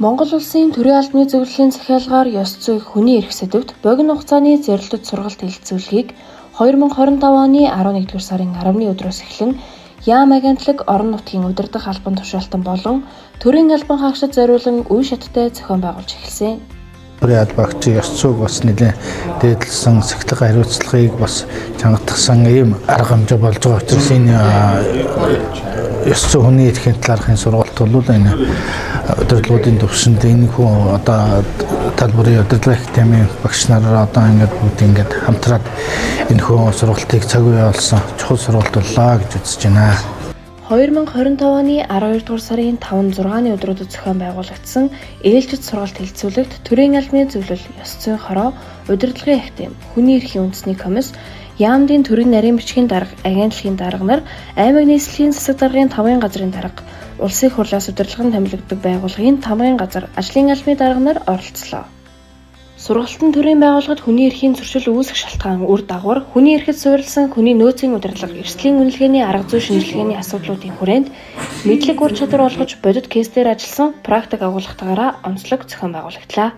Монгол улсын төрийн албаны зөвлөлийн захиалгаар ёс зүй хүний эрх сэдвт богино хугацааны зэрлэлт сургалт хэлэлцүүлгийг 2025 оны 11-р сарын 10-ны өдрөөс эхлэн яам агентлаг орон нутгийн удирдах албан тушаалтан болон төрийн албан хаагчид зориулан үе шаттай зохион байгуулж эхэлсэн. Төрийн албаагч ёс зүйг бас нэлээд дээдлсэн сахилга хариуцлагыг бас чангатгсан ийм арга хэмжээ болж байгаа учраас энэ ёс зүй хүний эрхийн талаархын сургалт бол энэ удирдлагуудын төвшөнд энэ хүн одоо талбарын удирдлага системийн багш нараар одоо ингээд хамтраад энэ хүн сургалтыг цаг үе олсон чухал сургалт боллоо гэж үзэж байна. 2025 оны 12-р сарын 5-6-ны өдрүүдэд зохион байгуулагдсан ээлжид сургалт хэлэлцүүлэгт төрийн албаны зөвлөл, ёс зүйн хороо, удирдлагын систем, хүний эрхийн үндэсний комисс, яамдын төрийн нарийн бичгийн дарга, агентлагийн дарга нар, аймаг нийслэлийн засаг даргын 5-ын газрын дарга, улсын их хурлаас удирдлагын томилогддог байгууллагын 5-ын газар, ажлын албаны дарга нар оролцлоо. Сургалтын төрийн байгууллагад хүний эрхийн зөрчил үүсэх шалтгаан үр дагавар, хүний эрхэд суурилсан хүний нөөцийн удирдлага, эрсдлийн үнэлгээний арга зүй шинжилгээний асуудлуудын хүрээнд мэдлэг ур чадвар олгож бодит кейсээр ажилласан практик агуулгатаараа онцлог зохион байгуулагдлаа.